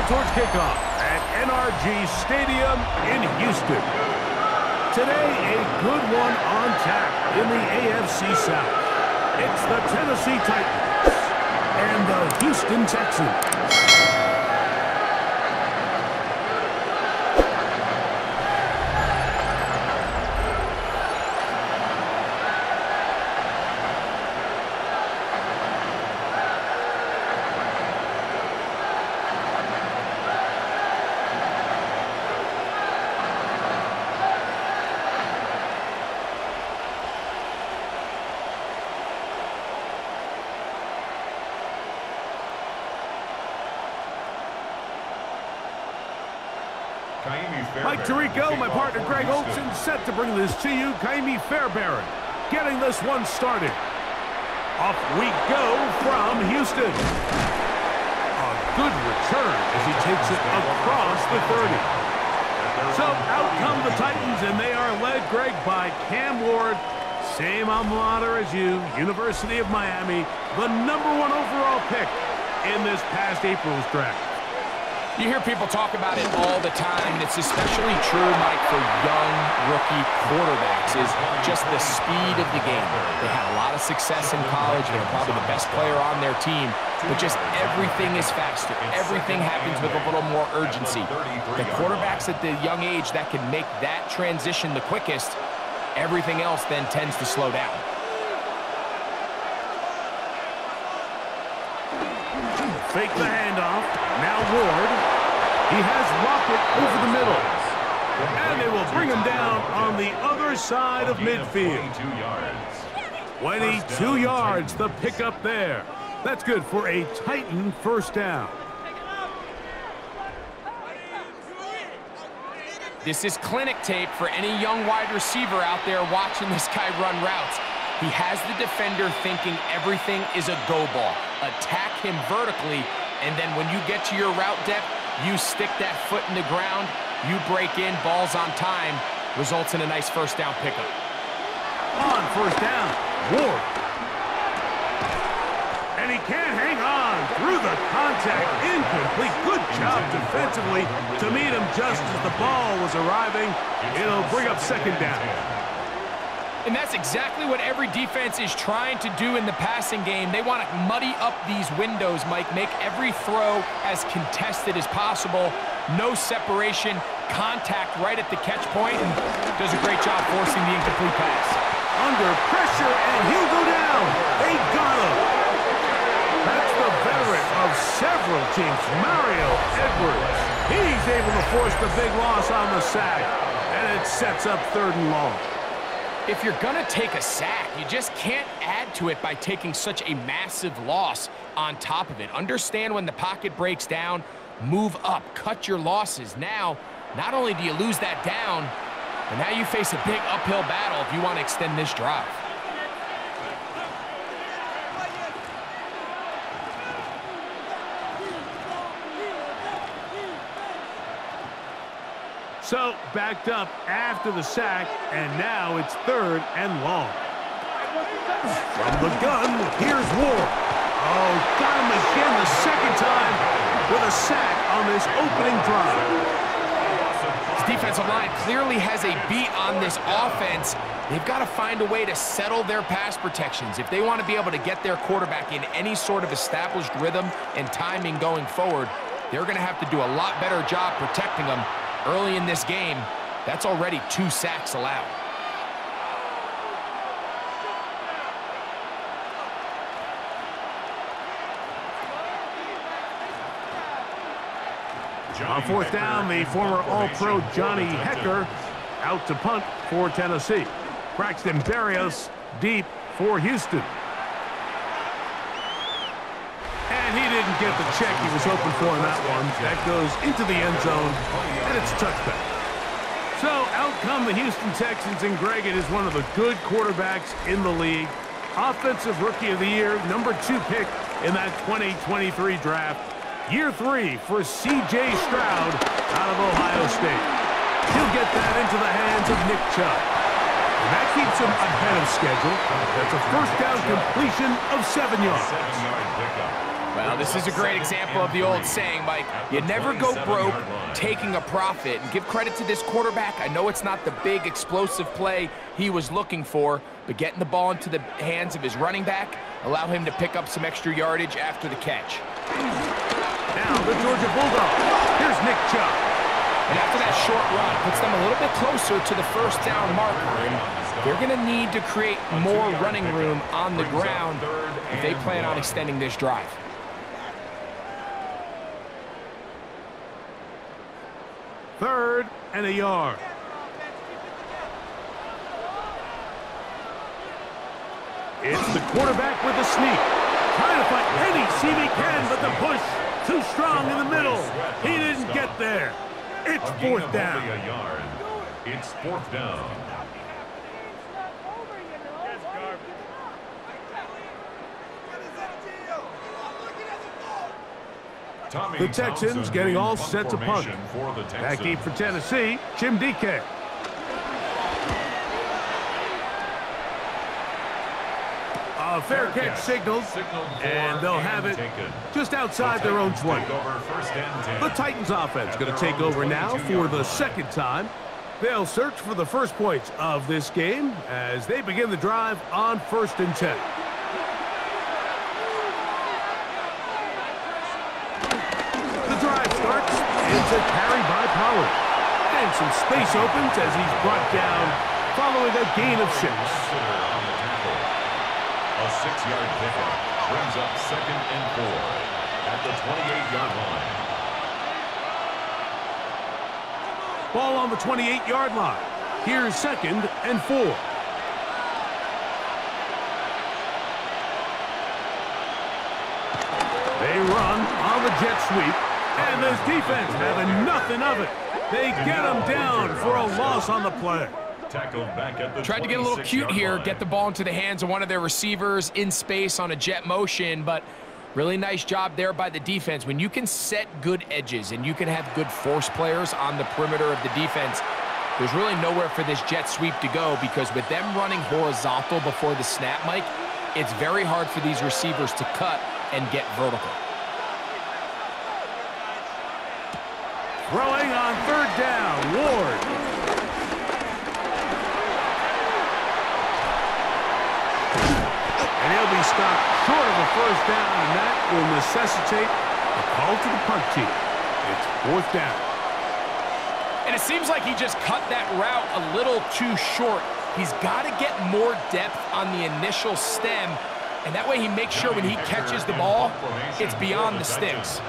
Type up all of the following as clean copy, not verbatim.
towards kickoff at NRG Stadium in Houston. Today, a good one on tap in the AFC South. It's the Tennessee Titans and the Houston Texans. Mike Tirico, my partner Greg Olson, set to bring this to you. Kaimi Fairbairn getting this one started. Off we go from Houston. A good return as he takes it across the 30. So out come the Titans, and they are led, Greg, by Cam Ward. Same alma mater as you, University of Miami, the #1 overall pick in this past April's draft. You hear people talk about it all the time, and it's especially true, Mike, for young rookie quarterbacks, is just the speed of the game. They had a lot of success in college. They were probably the best player on their team, but just everything is faster. Everything happens with a little more urgency. The quarterbacks at the young age that can make that transition the quickest, everything else then tends to slow down. Fake the handoff. Now Ward. He has Rocket over the middle. And they will bring him down on the other side of midfield. 22 yards, the pickup there. That's good for a Titan first down. This is clinic tape for any young wide receiver out there watching this guy run routes. He has the defender thinking everything is a go ball. Attack him vertically, and then when you get to your route depth, you stick that foot in the ground, you break in, balls on time, results in a nice first down pickup. On first down, Ward. And he can't hang on through the contact. Incomplete. Good job defensively to meet him just as the ball was arriving. It'll bring up second down. And that's exactly what every defense is trying to do in the passing game. They want to muddy up these windows, Mike, make every throw as contested as possible. No separation, contact right at the catch point, and does a great job forcing the incomplete pass. Under pressure, and he'll go down. They got him. That's the veteran of several teams, Mario Edwards. He's able to force the big loss on the sack, and it sets up 3rd and long. If you're going to take a sack, you just can't add to it by taking such a massive loss on top of it. Understand when the pocket breaks down, move up, cut your losses. Now, not only do you lose that down, but now you face a big uphill battle if you want to extend this drive. So, backed up after the sack, and now it's 3rd and long. From the gun, here's Ward. Oh, got him again the second time with a sack on this opening drive. This defensive line clearly has a beat on this offense. They've got to find a way to settle their pass protections. If they want to be able to get their quarterback in any sort of established rhythm and timing going forward, they're going to have to do a lot better job protecting them. Early in this game, that's already 2 sacks allowed. On 4th down, the former All-Pro Johnny Hecker out to punt for Tennessee. Braxton Berrios deep for Houston. And he didn't get the check he was hoping for in that one. That goes into the end zone, and it's a touchback. So out come the Houston Texans, and Greg, it is one of the good quarterbacks in the league. Offensive Rookie of the Year, #2 pick in that 2023 draft. Year 3 for C.J. Stroud out of Ohio State. He'll get that into the hands of Nick Chubb. And that keeps him ahead of schedule. That's a first down completion of 7 yards. Well, this is a great example of the old saying, Mike. You never go broke taking a profit. And give credit to this quarterback. I know it's not the big explosive play he was looking for, but getting the ball into the hands of his running back allow him to pick up some extra yardage after the catch. Now the Georgia Bulldogs. Here's Nick Chubb. And after that short run, puts them a little bit closer to the first down marker. And they're going to need to create more running room on the ground if they plan on extending this drive. Third and a yard. It's the quarterback with the sneak. Trying to find any seam he can, but the push too strong in the middle. He didn't get there. It's fourth down. It's fourth down. The Texans getting all set to punt. Back deep for Tennessee, Jim DK. A fair catch signaled, and they'll have it just outside their own 20. The Titans offense going to take over now for the second time. They'll search for the first points of this game as they begin the drive on 1st and 10. It's a carry by Pollard. And some space opens as he's brought down following a gain of 6. A 6-yard pickup brings up 2nd and 4 at the 28-yard line. Ball on the 28-yard line. Here's 2nd and 4. They run on the jet sweep. And this defense having nothing of it. They get him down for a loss on the play. Tried to get a little cute here, get the ball into the hands of one of their receivers in space on a jet motion, but really nice job there by the defense. When you can set good edges and you can have good force players on the perimeter of the defense, there's really nowhere for this jet sweep to go because with them running horizontal before the snap, Mike, it's very hard for these receivers to cut and get vertical. Throwing on 3rd down, Ward. And he'll be stopped short of a 1st down, and that will necessitate a call to the punt team. It's 4th down. And it seems like he just cut that route a little too short. He's got to get more depth on the initial stem, and that way he makes sure when he catches the ball, it's beyond the sticks.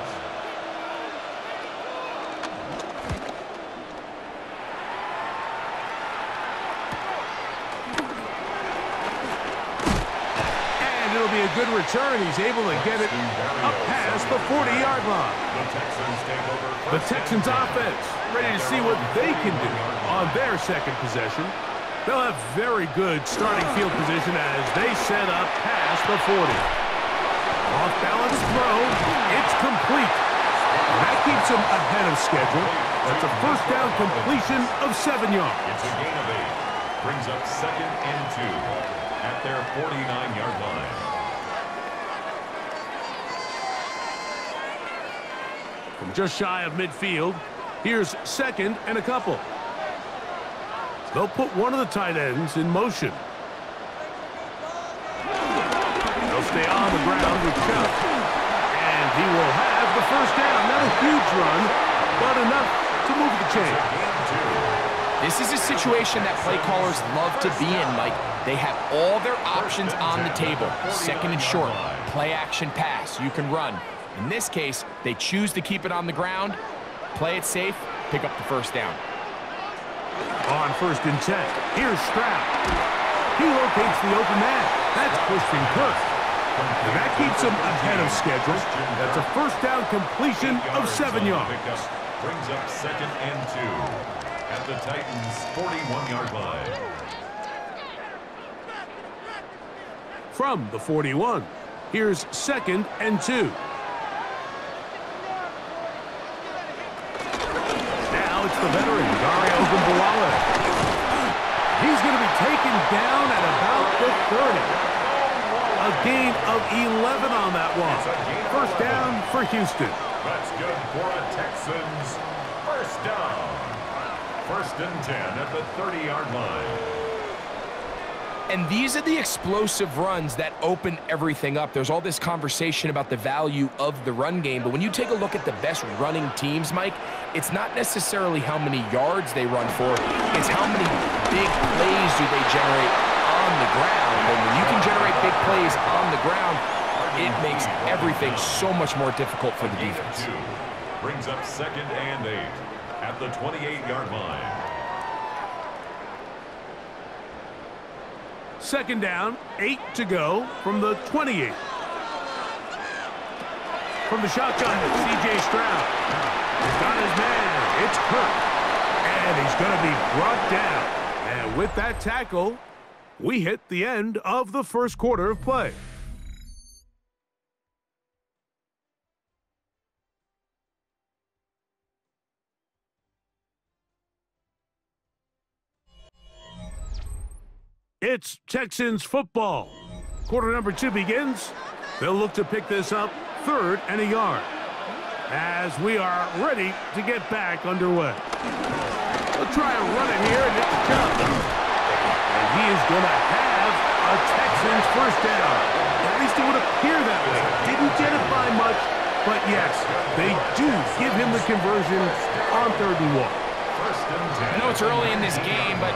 It'll be a good return. He's able to get it up past the 40-yard line. The Texans offense ready to see what they can do on their second possession. They'll have very good starting field position as they set up past the 40. Off-balance throw. It's complete. That keeps them ahead of schedule. That's a 1st down completion of 7 yards. It's a gain of 8. Brings up 2nd and 2 at their 49-yard line. From just shy of midfield, here's 2nd and a couple. They'll put one of the tight ends in motion. They'll stay on the ground with Chubb. And he will have the 1st down. Not a huge run, but enough to move the chain. This is a situation that play callers love to be in, Mike. They have all their options on the table. 2nd and short, play action pass, you can run. In this case, they choose to keep it on the ground, play it safe, pick up the 1st down. On 1st and 10, here's Stroud. He locates the open man. That's Christian Kirk. And that keeps him ahead of schedule. That's a 1st down completion of 7 yards. Brings up 2nd and 2 at the Titans' 41-yard line. From the 41, here's 2nd and 2. Now it's the veteran, Dario Ogunbowale. He's going to be taken down at about the 30. A gain of 11 on that one. First down for Houston. That's good for a Texans first down. First and 10 at the 30-yard line. And these are the explosive runs that open everything up. There's all this conversation about the value of the run game, but when you take a look at the best running teams, Mike, it's not necessarily how many yards they run for, it's how many big plays do they generate on the ground. And when you can generate big plays on the ground, it makes everything so much more difficult for the defense. Brings up second and 8 at the 28-yard line. Second down, 8 to go from the 28. From the shotgun, C.J. Stroud. He's got his man. It's Kirk. And he's going to be brought down. And with that tackle, we hit the end of the first quarter of play. It's Texans football. Quarter number 2 begins. They'll look to pick this up 3rd and a yard as we are ready to get back underway. We'll try and run it here, and it's Chubb. And he is going to have a Texans first down. At least it would appear that way. Didn't get it by much, but yes, they do give him the conversion on 3rd and 1. I know it's early in this game, but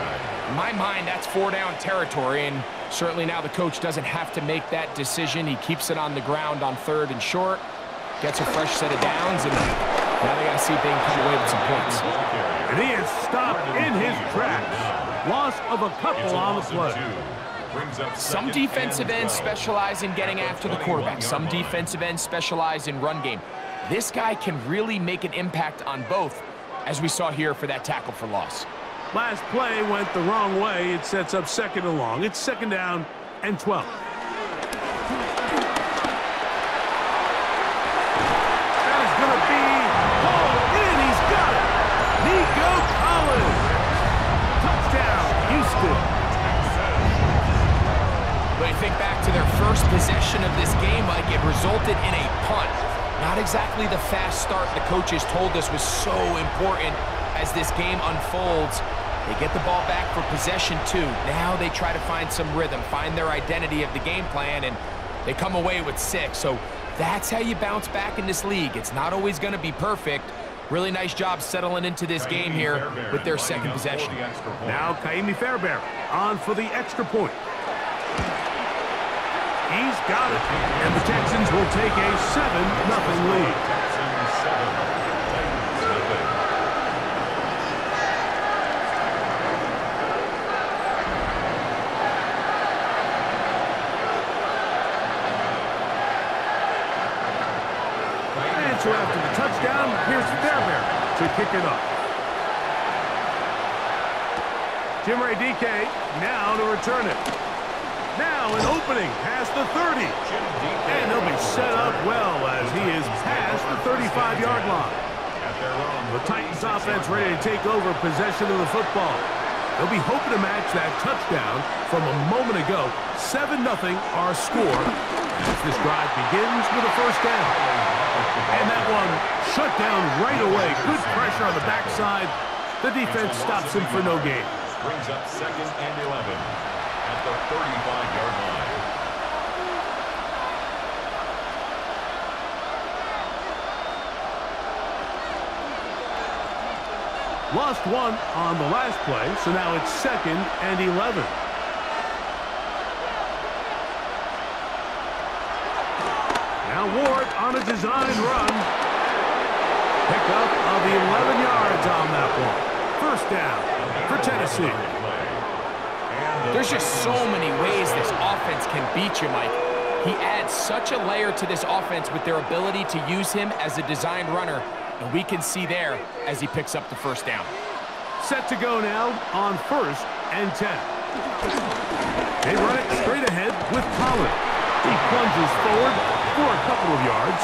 in my mind, that's 4-down territory, and certainly now the coach doesn't have to make that decision. He keeps it on the ground on 3rd and short, gets a fresh set of downs, and now they got to see if they can come away with some points. And he is stopped in his tracks. Loss of a couple on the play. Some defensive ends specialize in getting after the quarterback. Some defensive ends specialize in run game. This guy can really make an impact on both, as we saw here for that tackle for loss. Last play went the wrong way. It sets up 2nd and long. It's 2nd down and 12. That is going to be hauled in. He's got it. Nico Collins. Touchdown, Houston. When you think back to their first possession of this game, Mike, it resulted in a punt. Not exactly the fast start the coaches told us was so important as this game unfolds. They get the ball back for possession 2. Now they try to find some rhythm, find their identity of the game plan, and they come away with 6. So that's how you bounce back in this league. It's not always going to be perfect. Really nice job settling into this game here with their 2nd possession. Now Kaimi Fairbairn on for the extra point. He's got it, and the Texans will take a 7-0 lead. So after the touchdown, here's Fairbairn to kick it up. Jim Ray DK now to return it. Now an opening past the 30. And he'll be set up well as he is past the 35-yard line. The Titans offense ready to take over possession of the football. They'll be hoping to match that touchdown from a moment ago. 7-0 our score as this drive begins with a first down. And that one shut down right away. Good pressure on the backside. The defense stops him for no gain. Brings up 2nd and 11 at the 35-yard line. Lost 1 on the last play, so now it's 2nd and 11. Now Ward on a design run. Pickup of 11 yards on that one. First down for Tennessee. There's just so many ways this offense can beat you, Mike. He adds such a layer to this offense with their ability to use him as a design runner, and we can see there as he picks up the first down. Set to go now on 1st and 10. They run it straight ahead with Collins. He plunges forward for a couple of yards.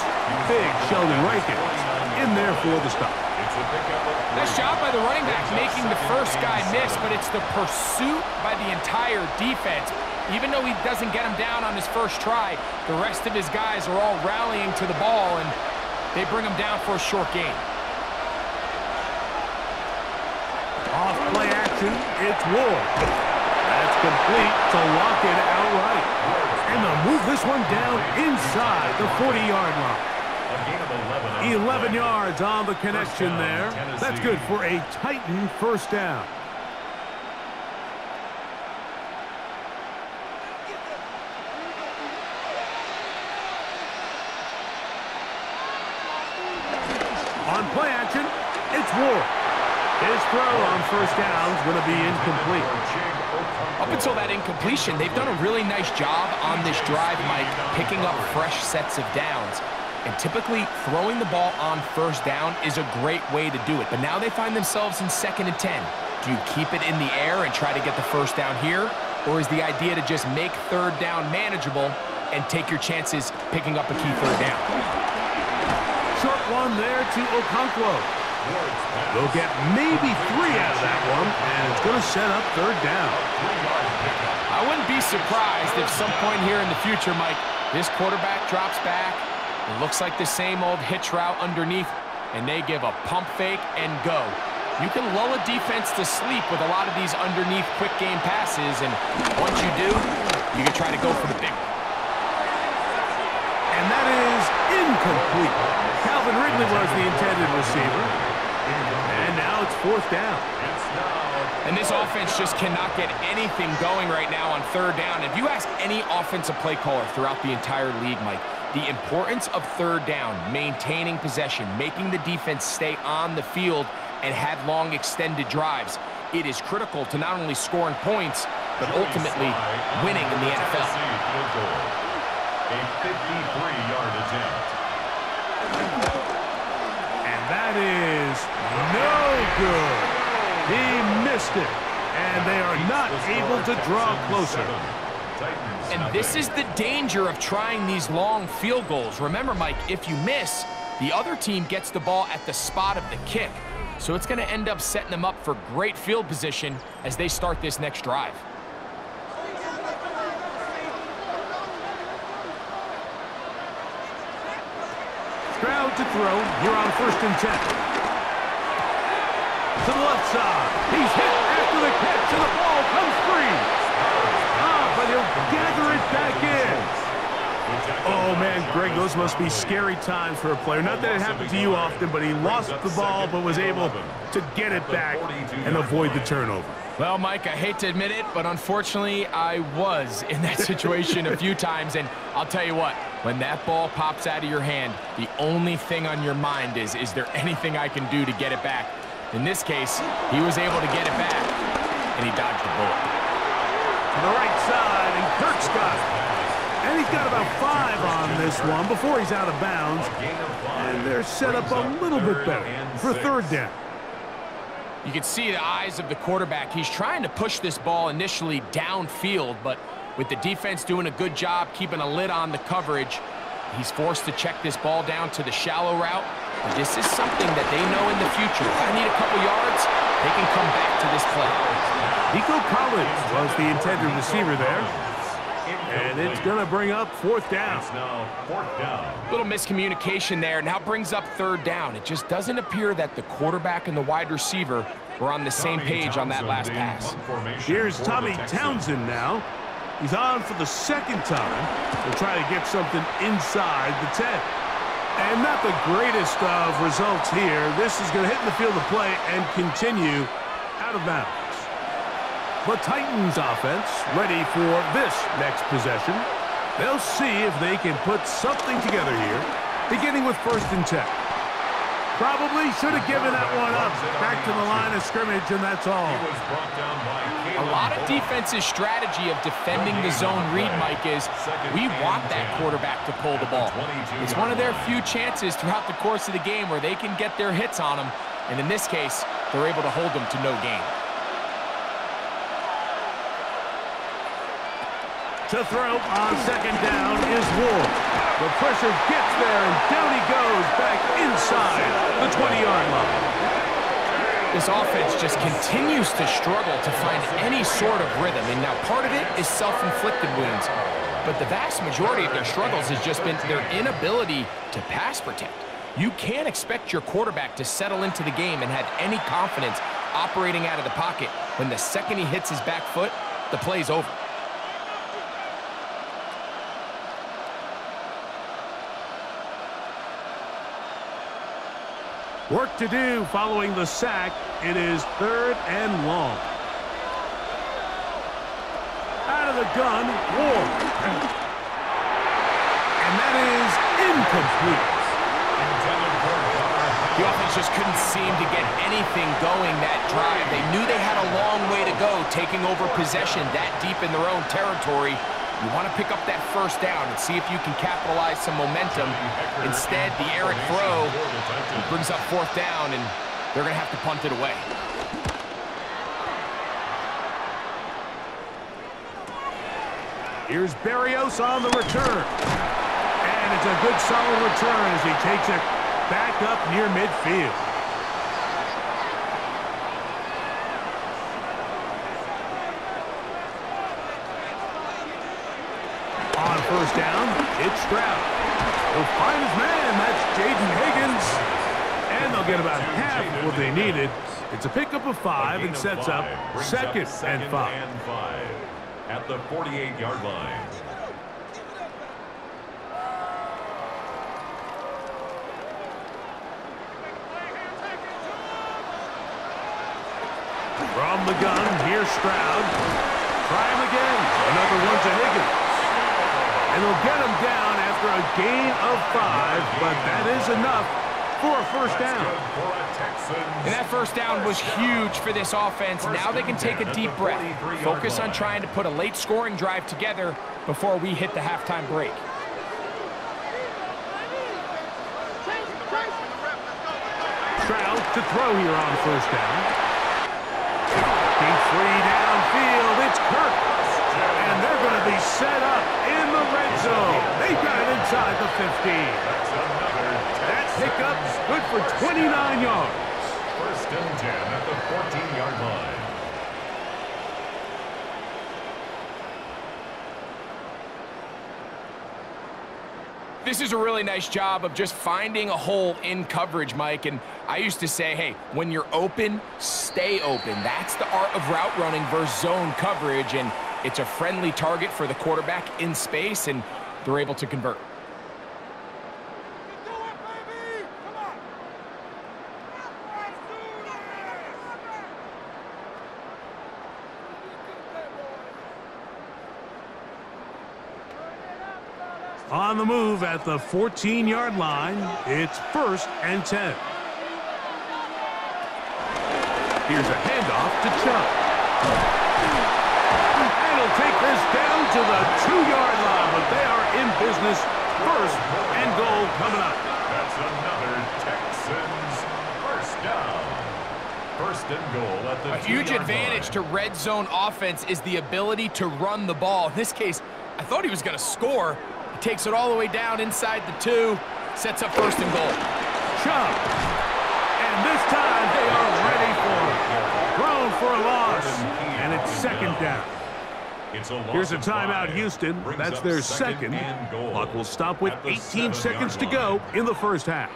Big Sheldon Rankins in there for the stop. Nice job by the running back making the first guy miss, but it's the pursuit by the entire defense. Even though he doesn't get him down on his first try, the rest of his guys are all rallying to the ball, and they bring him down for a short gain. Off play action, it's Ward. That's complete to lock it outright. And they'll move this one down inside the 40-yard line. 11 yards on the connection there. That's good for a Titan first down. On play action, it's Ward. His throw on first down is going to be incomplete. Up until that incompletion, they've done a really nice job on this drive, Mike, picking up fresh sets of downs. And typically, throwing the ball on first down is a great way to do it. But now they find themselves in 2nd and 10. Do you keep it in the air and try to get the first down here? Or is the idea to just make third down manageable and take your chances picking up a key third down? Short one there to Okonkwo. They'll get maybe 3 out of that one, and it's going to set up third down. I wouldn't be surprised if some point here in the future, Mike, this quarterback drops back. It looks like the same old hitch route underneath, and they give a pump fake and go. You can lull a defense to sleep with a lot of these underneath quick game passes, and once you do, you can try to go for the big one. And that is incomplete. Calvin Ridley was the intended receiver. And now it's 4th down. And this offense just cannot get anything going right now on third down. If you ask any offensive play caller throughout the entire league, Mike, the importance of third down, maintaining possession, making the defense stay on the field and have long extended drives, it is critical to not only scoring points, but ultimately winning in the NFL. A 53-yard attempt. And that is no good. He missed it, and they are not able to draw closer. And this is the danger of trying these long field goals. Remember, Mike, if you miss, the other team gets the ball at the spot of the kick. So it's going to end up setting them up for great field position as they start this next drive. Stroud to throw. You're on 1st and 10. To the left side. He's hit after the catch, and the ball comes free. But he'll gather it back in. Oh, man, Greg, those must be scary times for a player. Not that it happened to you often, but he lost the ball but was able to get it back and avoid the turnover. Well, Mike, I hate to admit it, but unfortunately, I was in that situation a few times. And I'll tell you what, when that ball pops out of your hand, the only thing on your mind is there anything I can do to get it back? In this case, he was able to get it back, and he dodged the bullet. To the right side, and Kirk's got it. And he's got about 5 on this one before he's out of bounds. And they're set up a little bit better for third down. You can see the eyes of the quarterback. He's trying to push this ball initially downfield, but with the defense doing a good job keeping a lid on the coverage, he's forced to check this ball down to the shallow route. But this is something that they know in the future. If I need a couple yards, they can come back to this play. Nico Collins was the intended receiver there. And it's going to bring up 4th down. Little miscommunication there. Now brings up 3rd down. It just doesn't appear that the quarterback and the wide receiver were on the same page on that last pass. Here's Tommy Townsend now. He's on for the 2nd time. He'll try to get something inside the 10. And not the greatest of results here. This is going to hit in the field of play and continue out of bounds. The Titans offense ready for this next possession. They'll see if they can put something together here, beginning with 1st and 10. Probably should have given that one up. Back to the line of scrimmage, and that's all. A lot of defense's strategy of defending the zone read, Mike, is we want that quarterback to pull the ball. It's one of their few chances throughout the course of the game where they can get their hits on them, and in this case, they're able to hold them to no gain. To throw on 2nd down is Ward. The pressure gets there, and down he goes back inside the 20-yard line. This offense just continues to struggle to find any sort of rhythm. And now part of it is self-inflicted wounds. But the vast majority of their struggles has just been their inability to pass protect. You can't expect your quarterback to settle into the game and have any confidence operating out of the pocket when the second he hits his back foot, the play's over. Work to do following the sack. It is 3rd and long. Out of the gun, Ward. And that is incomplete. The offense just couldn't seem to get anything going that drive. They knew they had a long way to go taking over possession that deep in their own territory. You want to pick up that first down and see if you can capitalize some momentum. Instead, the errant throw brings up 4th down, and they're going to have to punt it away. Here's Berrios on the return. And it's a good solid return as he takes it back up near midfield. On 1st down, it's Stroud. He'll find his man. That's Jaden Higgins. And they'll get about half what they needed. It's a pickup of 5 and sets up 2nd and 5. At the 48-yard line. From the gun, here's Stroud. Try him again. Another one to Higgins. And they'll get him down after a gain of 5, but that is enough for a 1st down. And that 1st down was huge for this offense. Now they can take a deep breath. Focus on trying to put a late scoring drive together before we hit the halftime break. Stroud to throw here on 1st down. He's free downfield. It's Kirk. And they're going to be set up in the red zone. They've got it inside the 15. That pickup's good for 29 yards. 1st and 10 at the 14-yard line. This is a really nice job of just finding a hole in coverage, Mike. And I used to say, hey, when you're open, stay open. That's the art of route running versus zone coverage. And it's a friendly target for the quarterback in space, and they're able to convert. On the move at the 14-yard line, it's 1st and 10. Here's a handoff to Chubb. And he'll take this down to the 2-yard line, but they are in business. 1st and goal coming up. That's another Texans 1st down. 1st and goal at the 2-yard line. A huge advantage to red zone offense is the ability to run the ball. In this case, I thought he was going to score. Takes it all the way down inside the 2, sets up 1st and goal. Chubb. And this time they are ready for it. Thrown for a loss. And it's 2nd down. Here's a timeout, Houston. That's their 2nd. Clock will stop with 18 seconds to go in the 1st half.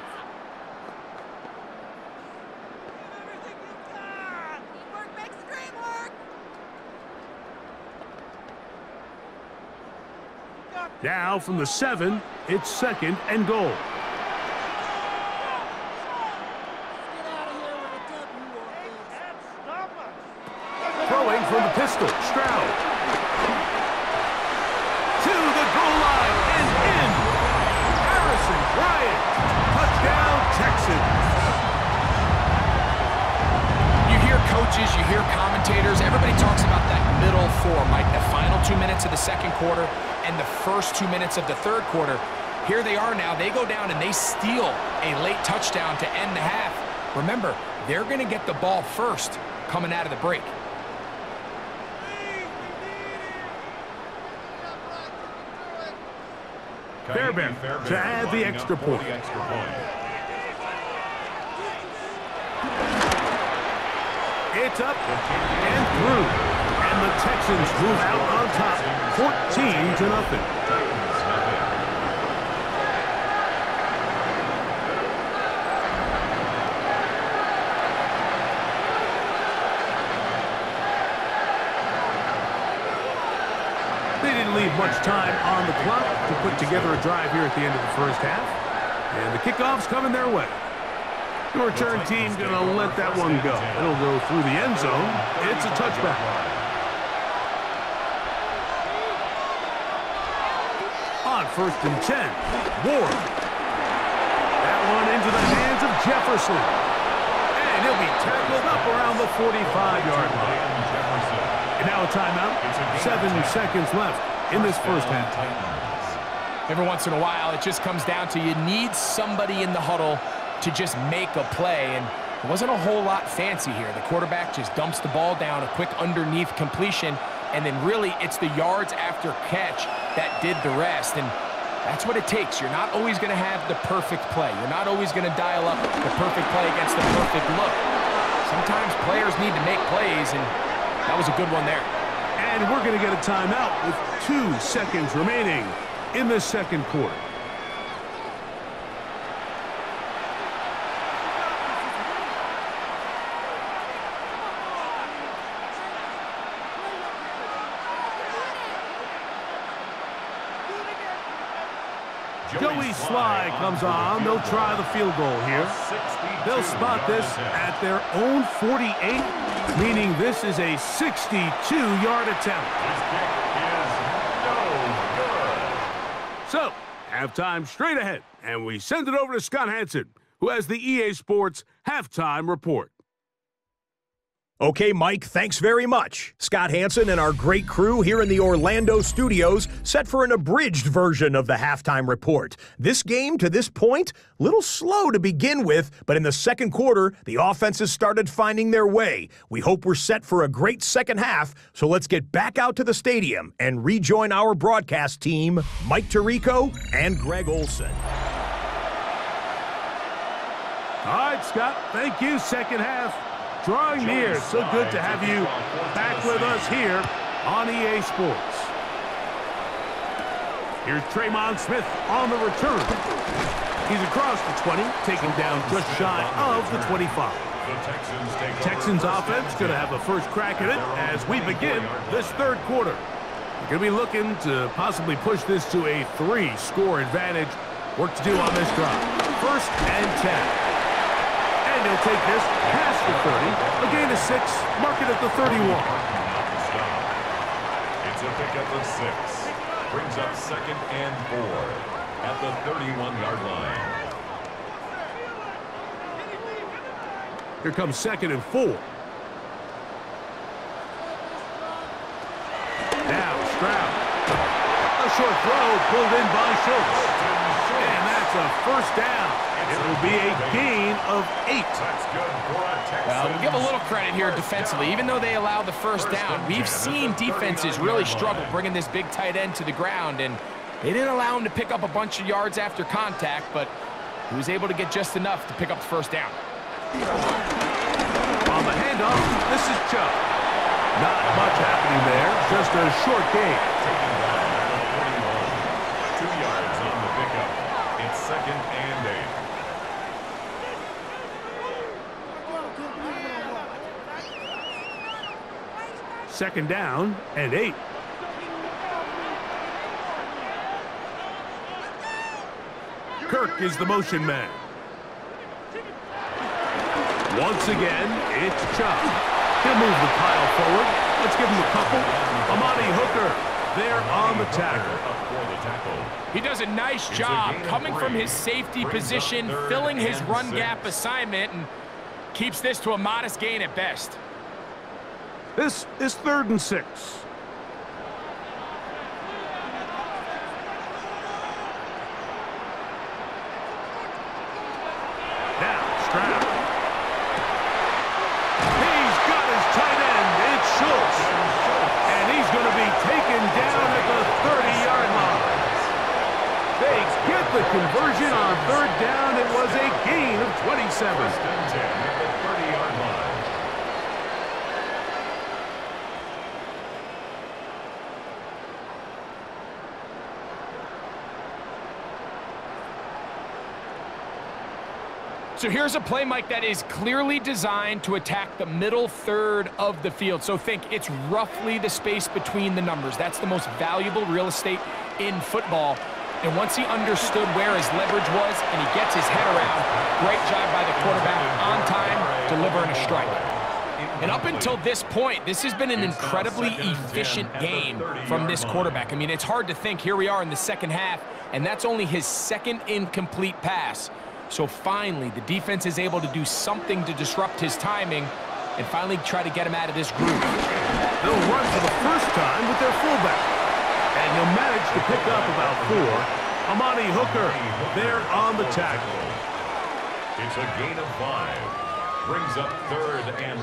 Now from the 7, it's 2nd and goal. Throwing from the pistol, Stroud. To the goal line and in. Harrison Bryant. Touchdown, Texans. You hear coaches, you hear commentators, everybody talks about that middle 4, Mike, the final 2 minutes of the 2nd quarter and the first 2 minutes of the 3rd quarter. Here they are now. They go down and they steal a late touchdown to end the half. Remember, they're going to get the ball first coming out of the break. Fairbairn to add the extra point. It's up and through. And the Texans move out on top, 14-0. They didn't leave much time on the clock to put together a drive here at the end of the first half. And the kickoff's coming their way. The return team going to let that one go. It'll go through the end zone. It's a touchback. On 1st and 10, Ward. That one into the hands of Jefferson. And he'll be tackled up around the 45-yard line. And now a timeout. 7 seconds left in this first half. Every once in a while, it just comes down to you need somebody in the huddle to just make a play, and it wasn't a whole lot fancy here. The quarterback just dumps the ball down, a quick underneath completion, and then really it's the yards after catch that did the rest, and that's what it takes. You're not always going to have the perfect play. You're not always going to dial up the perfect play against the perfect look. Sometimes players need to make plays, and that was a good one there. And we're going to get a timeout with 2 seconds remaining in the second quarter. Joey Sly comes on. They'll try the field goal here. They'll spot this at their own 48, meaning this is a 62-yard attempt. So, halftime straight ahead, and we send it over to Scott Hansen, who has the EA Sports Halftime Report. Okay, Mike, thanks very much. Scott Hansen and our great crew here in the Orlando studios set for an abridged version of the halftime report. This game, to this point, a little slow to begin with, but in the second quarter, the offenses started finding their way. We hope we're set for a great second half, so let's get back out to the stadium and rejoin our broadcast team, Mike Tirico and Greg Olson. All right, Scott, thank you. Second half drawing near. So good to have you back with us here on EA Sports. Here's Tremon Smith on the return. He's across the 20, taken down just shy of the 25. The Texans offense going to have a first crack at it as we begin this third quarter. We're going to be looking to possibly push this to a 3-score advantage. Work to do on this drive. 1st and 10. And he'll take this past the 30, a gain of 6, mark it at the 31. It's a pickup of 6. Brings up 2nd and 4 at the 31-yard line. Here comes 2nd and 4. Now Stroud. A short throw pulled in by Schultz. And that's a first down. It will be a gain of 8. Well, we'll give a little credit here defensively. Even though they allow the first down, we've seen defenses really struggle bringing this big tight end to the ground, and they didn't allow him to pick up a bunch of yards after contact, but he was able to get just enough to pick up the first down. On the handoff, this is Chubb. Not much happening there, just a short gain. 2 yards on the pickup. It's 2nd and 8. Second down and 8. Kirk is the motion man. Once again, it's Chubb. He'll move the pile forward. Let's give him a couple. Amani Hooker there on the tackle. He does a nice job coming from his safety position, filling his run gap assignment, and keeps this to a modest gain at best. This is 3rd and 6. Now, Stroud. He's got his tight end. It's Schultz. And he's going to be taken down at the 30-yard line. They get the conversion on 3rd down. It was a gain of 27. So here's a play, Mike, that is clearly designed to attack the middle third of the field. So think it's roughly the space between the numbers. That's the most valuable real estate in football. And once he understood where his leverage was and he gets his head around, great job by the quarterback on time, delivering a strike. And up until this point, this has been an incredibly efficient game from this quarterback. I mean, it's hard to think. Here we are in the second half, and that's only his second incomplete pass. So finally, the defense is able to do something to disrupt his timing and finally try to get him out of this groove. They'll run for the first time with their fullback. And he'll manage to pick up about 4. Amani Hooker there on the tackle. It's a gain of 5. Brings up 3rd and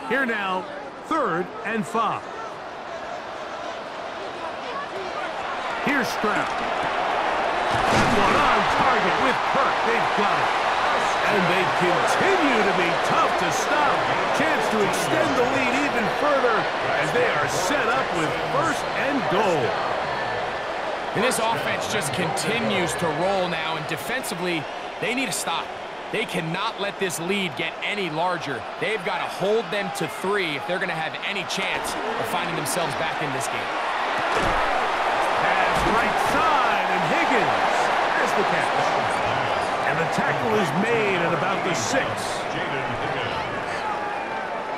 5. Here now, 3rd and 5. Here's Stroud. One on target with Kirk. They've got it. And they continue to be tough to stop. Chance to extend the lead even further as they are set up with 1st and goal. And this offense just continues to roll now, and defensively, they need to stop. They cannot let this lead get any larger. They've got to hold them to 3 if they're going to have any chance of finding themselves back in this game. Pass right side, and Higgins has the catch. And the tackle is made at about the 6.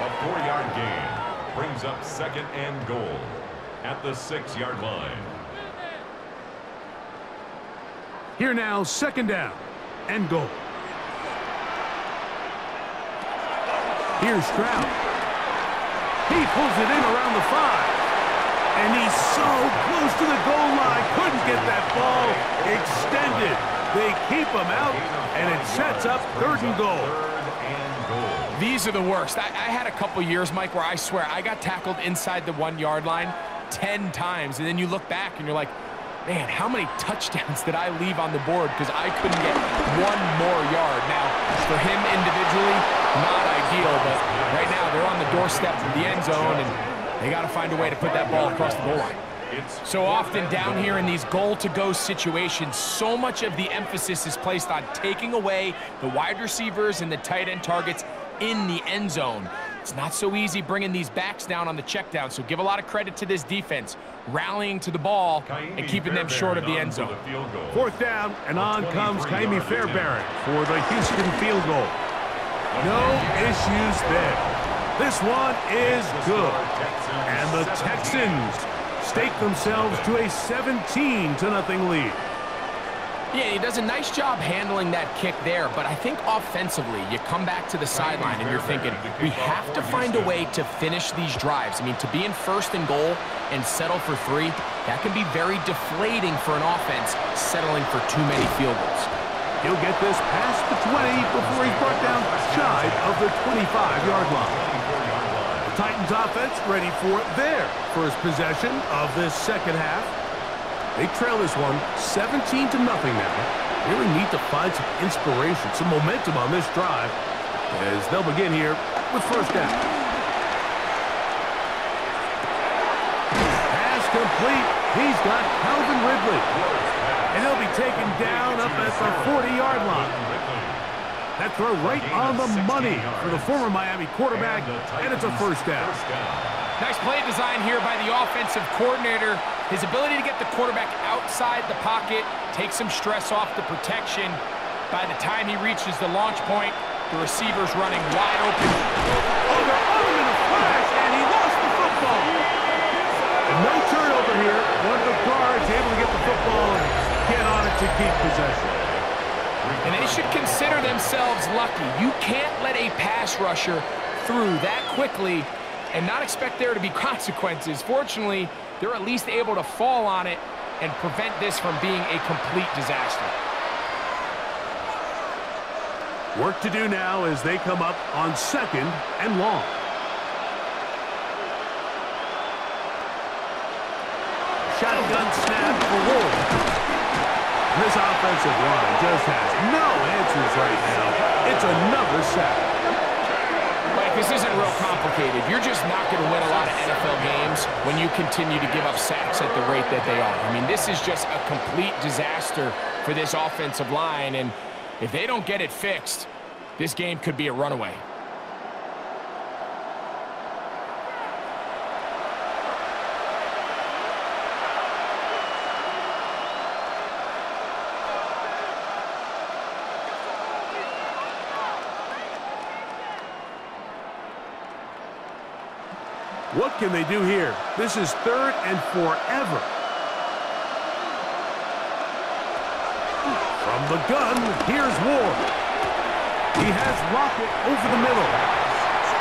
A 4-yard gain brings up 2nd and goal at the 6-yard line. Here now, 2nd down and goal. Here's Stroud. He pulls it in around the 5. And he's so close to the goal line. Couldn't get that ball extended. They keep him out, and it sets up 3rd and goal. These are the worst. I had a couple years, Mike, where I swear I got tackled inside the 1-yard line 10 times. And then you look back and you're like, man, how many touchdowns did I leave on the board because I couldn't get 1 more yard? Now, for him individually, not ideal, but right now they're on the doorstep of the end zone, and they got to find a way to put that ball across the goal line. So often down here in these goal-to-go situations, so much of the emphasis is placed on taking away the wide receivers and the tight end targets in the end zone. It's not so easy bringing these backs down on the check down, so give a lot of credit to this defense, rallying to the ball and keeping them short of the end zone. 4th down, and on comes Kaimi Fairbairn for the Houston field goal. No issues there. This one is good. And the Texans stake themselves to a 17-0 lead. Yeah, he does a nice job handling that kick there, but I think offensively, you come back to the sideline and you're thinking, we have to find a way to finish these drives. I mean, to be in 1st and goal and settle for 3, that can be very deflating for an offense settling for too many field goals. He'll get this past the 20 before he's brought down shy of the 25-yard line. The Titans offense ready for their first possession of this second half. They trail this one 17-0 now. Really need to find some inspiration, some momentum on this drive as they'll begin here with 1st down. Pass complete. He's got Calvin Ridley. And he'll be taken down up at the 40-yard line. That throw right on the money for the former Miami quarterback, and it's a 1st down. Nice play design here by the offensive coordinator. His ability to get the quarterback outside the pocket, take some stress off the protection. By the time he reaches the launch point, the receiver's running wide open. Oh, they're on him in a flash, and he lost the football. And no turnover here. One of the guards able to get the football and get on it to keep possession. And they should consider themselves lucky. You can't let a pass rusher through that quickly and not expect there to be consequences. Fortunately, they're at least able to fall on it and prevent this from being a complete disaster. Work to do now as they come up on 2nd and long. Shotgun snap for Wolf. This offensive line just has no answers right now. It's another sack. But Mike, this isn't real complicated. You're just not going to win a lot of NFL games when you continue to give up sacks at the rate that they are. I mean, this is just a complete disaster for this offensive line, and if they don't get it fixed, this game could be a runaway. What can they do here? This is 3rd and forever. From the gun, here's Ward. He has Lockett over the middle.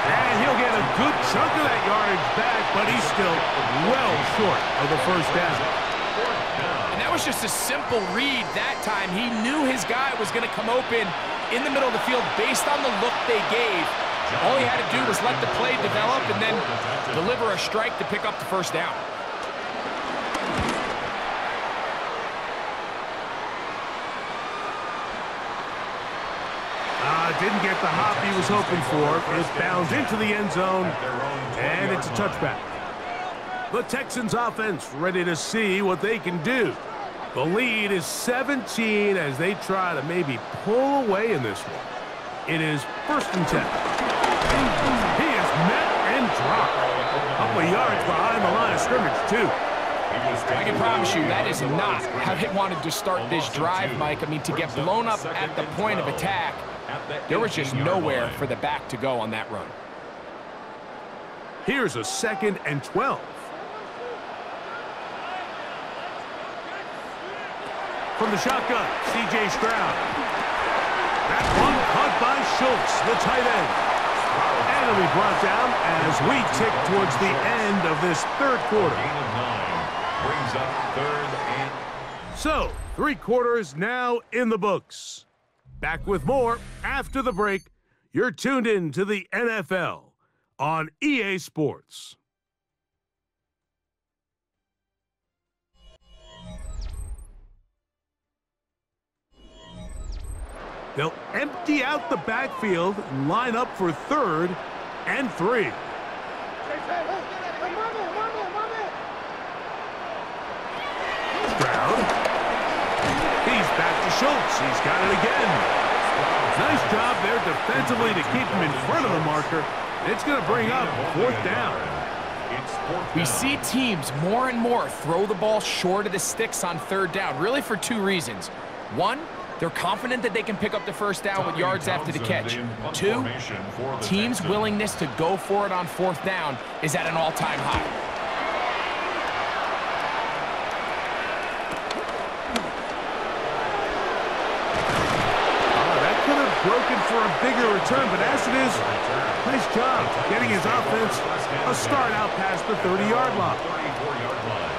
And he'll get a good chunk of that yardage back, but he's still well short of the first down. And that was just a simple read that time. He knew his guy was going to come open in the middle of the field based on the look they gave. All he had to do was let the play develop and then deliver a strike to pick up the first down. Didn't get the hop he was hoping for. It bounds into the end zone, and it's a touchback. The Texans offense ready to see what they can do. The lead is 17 as they try to maybe pull away in this one. It is 1st and 10. He is met and dropped. A couple of yards behind the line of scrimmage, too. I can promise you that is not how they wanted to start this drive, Mike. I mean, to get blown up at the point of attack, there was just nowhere for the back to go on that run. Here's a 2nd and 12. From the shotgun, C.J. Stroud. That one caught by Schultz, the tight end. And it'll be brought down as we tick towards the end of this 3rd quarter. Brings up 3rd and... So, 3 quarters now in the books. Back with more after the break. You're tuned in to the NFL on EA Sports. They'll empty out the backfield and line up for 3rd and 3. Stroud. He's back to Schultz. He's got it again. Nice job there defensively to keep him in front of the marker. It's going to bring up 4th down. We see teams more and more throw the ball short of the sticks on 3rd down, really for 2 reasons. 1, they're confident that they can pick up the first down with yards after the catch. 2, teams' willingness to go for it on 4th down is at an all-time high. Broken for a bigger return, but as it is, nice job getting his offense a start out past the 30-yard line.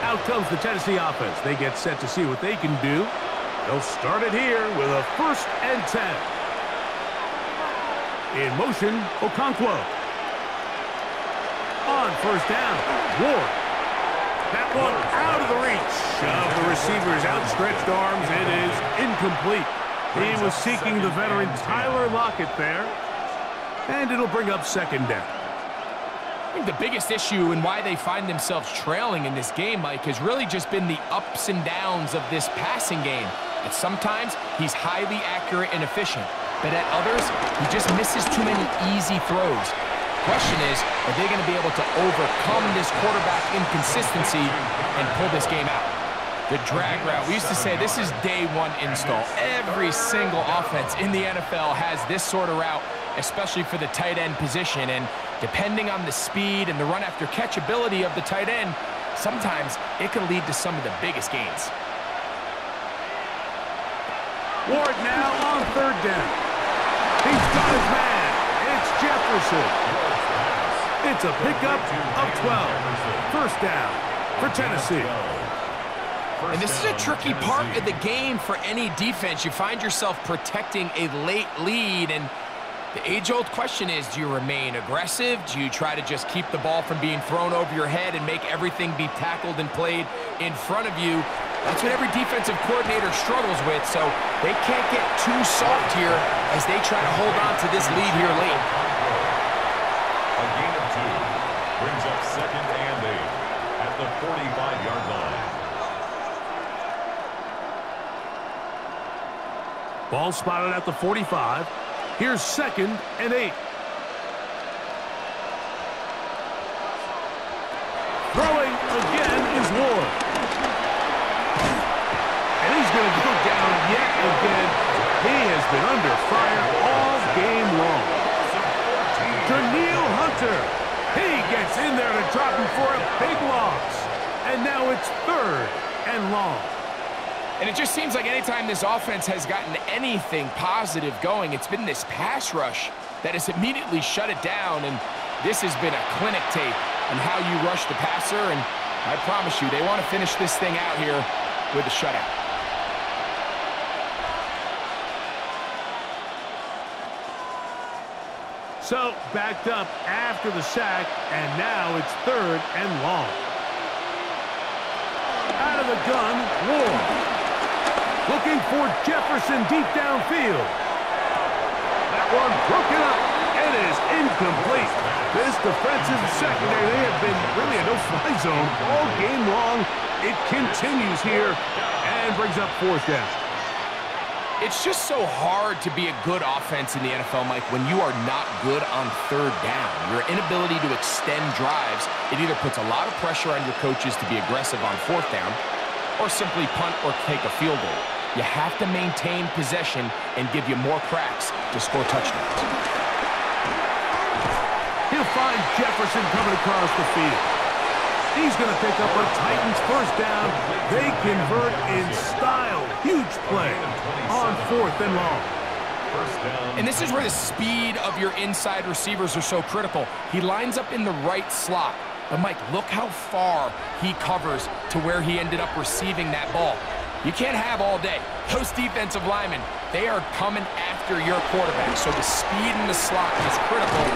Out comes the Tennessee offense. They get set to see what they can do. They'll start it here with a 1st and 10. In motion, Okonkwo. On 1st down, Ward. That one out of the reach of the receiver's outstretched arms. It is incomplete. He was seeking the veteran Tyler Lockett there, and it'll bring up 2nd down. I think the biggest issue and why they find themselves trailing in this game, Mike, has really just been the ups and downs of this passing game. At sometimes, he's highly accurate and efficient, but at others, he just misses too many easy throws. Question is, are they going to be able to overcome this quarterback inconsistency and pull this game out? The drag route. We used to say this is day 1 install. Every single offense in the NFL has this sort of route, especially for the tight end position. And depending on the speed and the run after catch ability of the tight end, sometimes it can lead to some of the biggest gains. Ward now on 3rd down. He's got his man. It's Jefferson. It's a pickup of 12. 1st down for Tennessee. And this is a tricky part of the game for any defense. You find yourself protecting a late lead, and the age-old question is, do you remain aggressive? Do you try to just keep the ball from being thrown over your head and make everything be tackled and played in front of you? That's what every defensive coordinator struggles with, so they can't get too soft here as they try to hold on to this lead here late. Ball spotted at the 45. Here's 2nd and 8. Throwing again is Ward. And he's going to go down yet again. He has been under fire all game long. Daniil Hunter. He gets in there to drop him for a big loss. And now it's 3rd and long. And it just seems like anytime this offense has gotten anything positive going, it's been this pass rush that has immediately shut it down. And this has been a clinic tape on how you rush the passer. And I promise you, they want to finish this thing out here with a shutout. So, backed up after the sack, and now it's 3rd and long. Out of the gun, Ward. Looking for Jefferson deep downfield. That one broken up. It is incomplete. This defensive secondary, they have been really a no-fly zone all game long. It continues here and brings up 4th down. It's just so hard to be a good offense in the NFL, Mike, when you are not good on 3rd down. Your inability to extend drives, it either puts a lot of pressure on your coaches to be aggressive on 4th down or simply punt or take a field goal. You have to maintain possession and give you more cracks to score touchdowns. He'll find Jefferson coming across the field. He's going to pick up a Titans 1st down. They convert in style. Huge play on 4th and long. And this is where the speed of your inside receivers are so critical. He lines up in the right slot. But, Mike, look how far he covers to where he ended up receiving that ball. You can't have all day. Those defensive linemen, they are coming after your quarterback. So the speed in the slot is critical.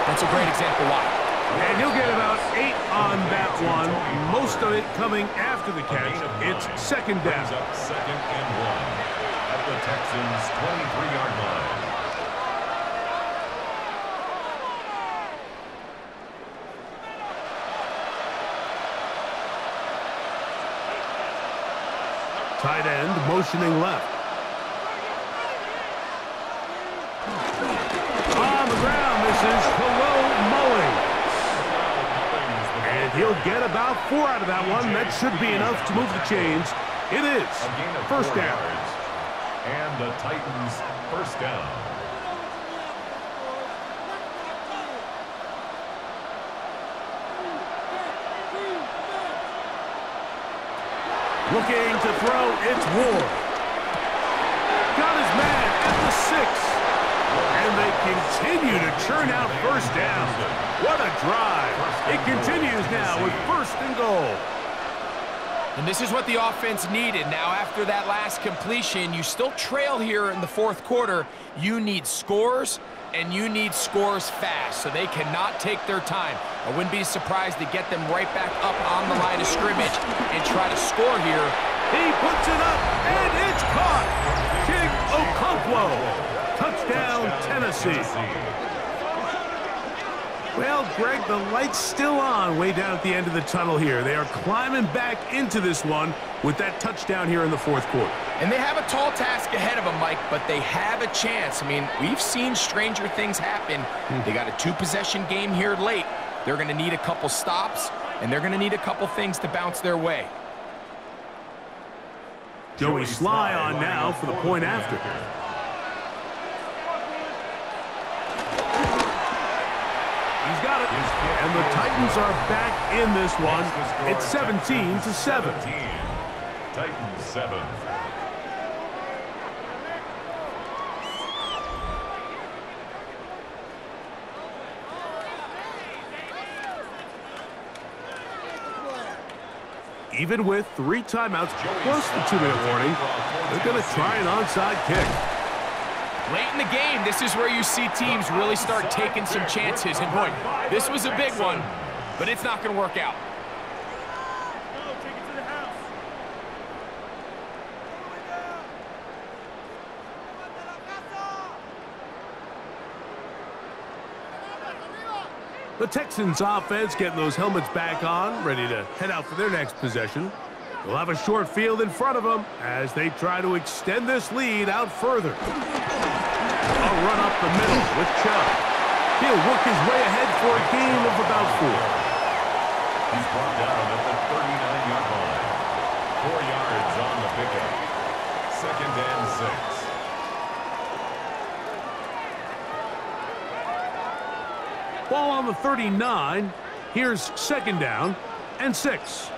That's a great example why. And he'll get about 8 on that one. Most of it coming after the catch. It's 2nd down. 2nd and 1 at the Texans' 23-yard line. Tight end motioning left. On the ground, this is Mullings. And he'll get about 4 out of that one. That should be enough to move the chains. It is 1st down. And the Titans 1st down. Looking to throw, it's Ward. Got his man at the 6. And they continue to churn out 1st down. What a drive. It continues now with 1st and goal. And this is what the offense needed. Now, after that last completion, you still trail here in the 4th quarter. You need scores, and you need scores fast, so they cannot take their time. I wouldn't be surprised to get them right back up on the line of scrimmage and try to score here. He puts it up, and it's caught. King Okonkwo. Touchdown, Tennessee. Well, Greg, the light's still on way down at the end of the tunnel here. They are climbing back into this one with that touchdown here in the 4th quarter. And they have a tall task ahead of them, Mike, but they have a chance. I mean, we've seen stranger things happen. They got a 2-possession game here late. They're going to need a couple stops, and they're going to need a couple things to bounce their way. Joey Sly on now for the point after. He's got it. And the Titans are back in this one. It's 17-7. Titans 7. Even with 3 timeouts plus the 2-minute warning, they're going to try an onside kick. Late in the game, this is where you see teams really start taking some chances. And boy, this was a big one, but it's not going to work out. The Texans offense getting those helmets back on, ready to head out for their next possession. We'll have a short field in front of them as they try to extend this lead out further. A run up the middle with Chubb. He'll work his way ahead for a gain of about 4. He's brought down at the 39-yard line. 4 yards on the pickup. 2nd and 6. Ball on the 39. Here's 2nd down and 6.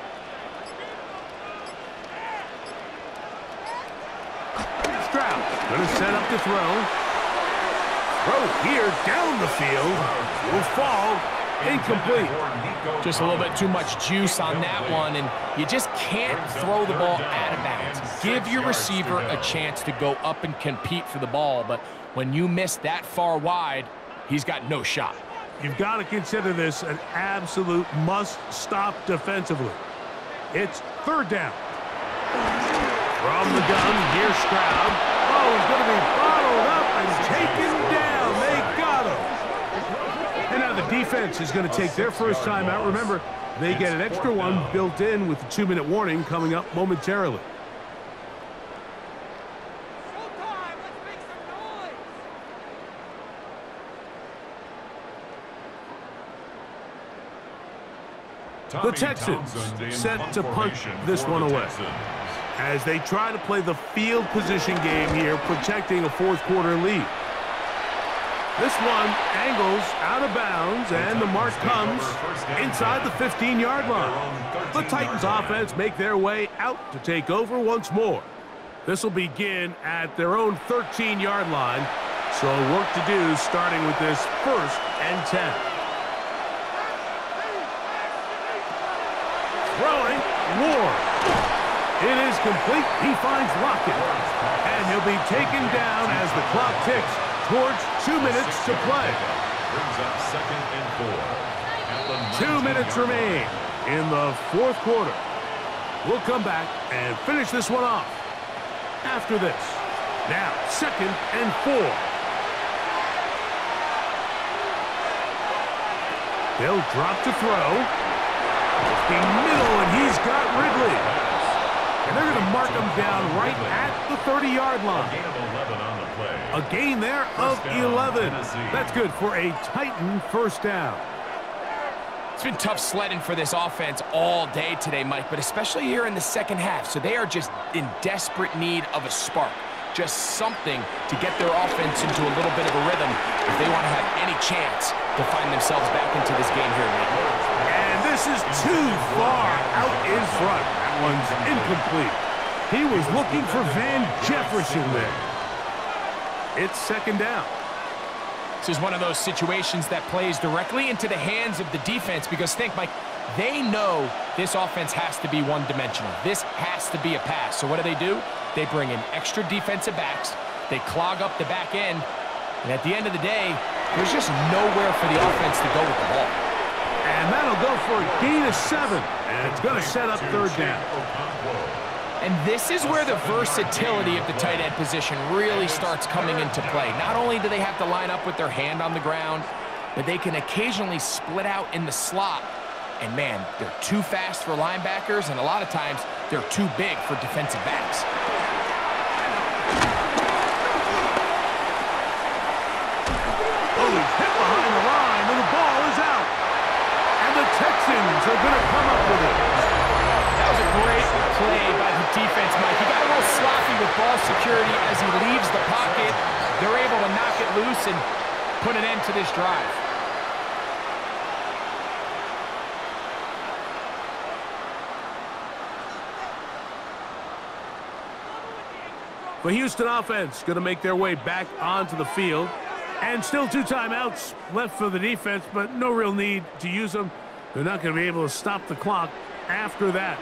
Stroud going to set up the throw. Throw here down the field. Will fall. Incomplete. Just a little bit too much juice on that one, and you just can't throw the ball out of bounds. Give your receiver a chance to go up and compete for the ball, but when you miss that far wide, he's got no shot. You've got to consider this an absolute must-stop defensively. It's 3rd down. From the gun, here's Stroud. Oh, he's going to be bottled up and taken down. They got him. And now the defense is going to take their first time out. Remember, they get an extra one built in with the 2-minute warning coming up momentarily. The Texans set to punt this one away as they try to play the field position game here, protecting a 4th-quarter lead. This one angles out of bounds, and the mark comes inside the 15-yard line. The Titans offense make their way out to take over once more. This will begin at their own 13-yard line, so work to do starting with this 1st and 10. Throwing, Ward. It is complete. He finds Lockett. And he'll be taken down as the clock ticks towards 2 minutes to play. Brings up 2nd and 4. 2 minutes remain in the 4th quarter. We'll come back and finish this one off after this. Now, 2nd and 4. They'll drop to throw. Looking middle, and he's got Ridley. And they're going to mark him down right at the 30-yard line. A gain there of 11. That's good for a Titan 1st down. It's been tough sledding for this offense all day today, Mike, but especially here in the 2nd half. So they are just in desperate need of a spark. Just something to get their offense into a little bit of a rhythm if they want to have any chance to find themselves back into this game here late. And this is too far out in front. That one's incomplete. He was looking for Van Jefferson there. It's 2nd down. This is one of those situations that plays directly into the hands of the defense because think, Mike, they know this offense has to be one-dimensional. This has to be a pass. So what do? They bring in extra defensive backs. They clog up the back end. And at the end of the day, there's just nowhere for the offense to go with the ball. And that'll go for a gain of 7. And it's going to set up 3rd down. And this is where the versatility of the tight end position really starts coming into play. Not only do they have to line up with their hand on the ground, but they can occasionally split out in the slot. And man, they're too fast for linebackers, and a lot of times they're too big for defensive backs. Oh, he's hit behind the line, and the ball is out. And the Texans are going to come up with it. That was a great play by the defense, Mike. He got a little sloppy with ball security as he leaves the pocket. They're able to knock it loose and put an end to this drive. The Houston offense going to make their way back onto the field. And still 2 timeouts left for the defense, but no real need to use them. They're not going to be able to stop the clock after that.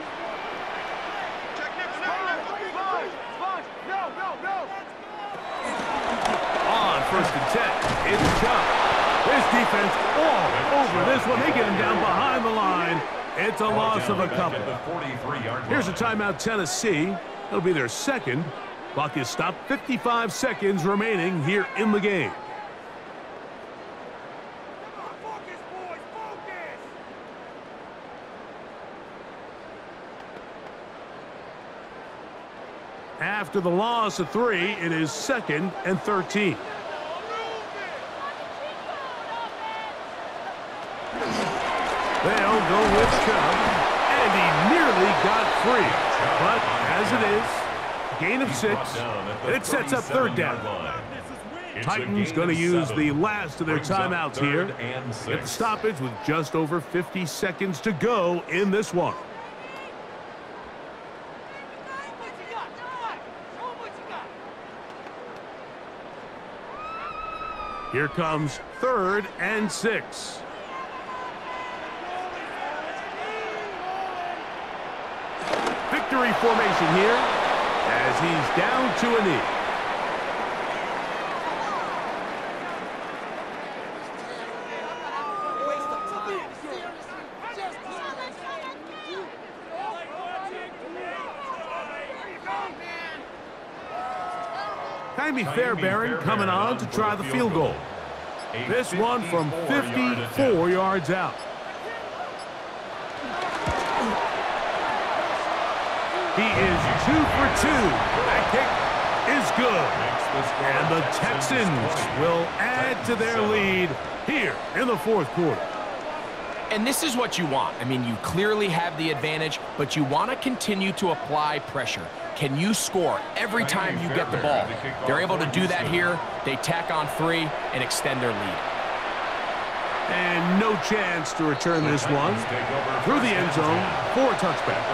On 1st and 10, it's Chubb. This defense all over this one. They get him down behind the line. It's a loss of a couple. Here's a timeout, Tennessee. It'll be their 2nd. Clock is stopped. 55 seconds remaining here in the game. After the loss of 3, it is 2nd and 13. They'll go with Chubb, and he nearly got free. But as it is, gain of 6, and it sets up 3rd down. Titans going to use the last of their timeouts here. Get the stoppage with just over 50 seconds to go in this one. Here comes 3rd and 6. Victory formation here as he's down to a knee. Jamie Fairbairn coming on to try the field goal. This one from 54 yards out. He is 2 for 2. That kick is good. And the Texans will add to their lead here in the 4th quarter. And this is what you want. I mean, you clearly have the advantage, but you want to continue to apply pressure. Can you score every time you get the ball? They're able to do that here. They tack on 3 and extend their lead. And no chance to return this one through the end zone for a touchback.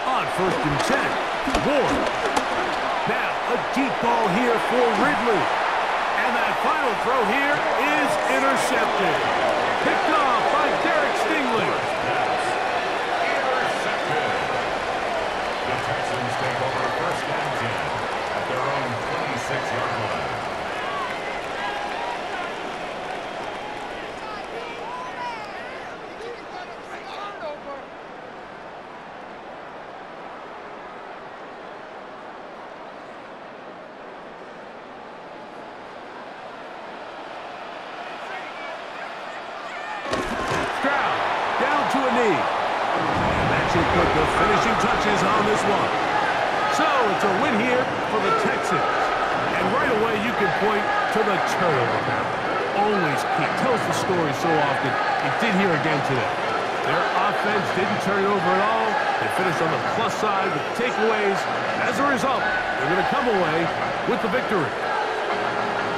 On 1st and 10, Ward. Now a deep ball here for Ridley. And that final throw here is intercepted. Picked off by Derek Stingley. Intercepted. The Texans take over 1st and 10 at their own 26-yard line. Stroud down to a knee. And that should put the finishing touches on this one. So it's a win here for the Texans. And right away you can point to the turnover count. Always key. Tells the story so often. It did here again today. Their offense didn't turn it over at all. They finished on the plus side with takeaways. As a result, they're going to come away with the victory.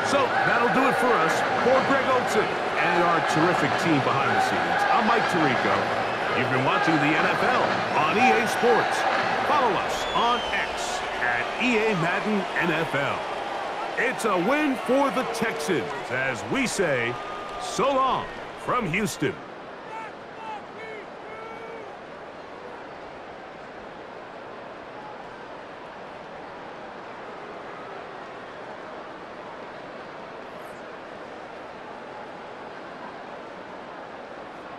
So that'll do it for us. For Greg Olsen and our terrific team behind the scenes, I'm Mike Tirico. You've been watching the NFL on EA Sports. Follow us on X at EA Madden NFL. It's a win for the Texans as we say so long from Houston.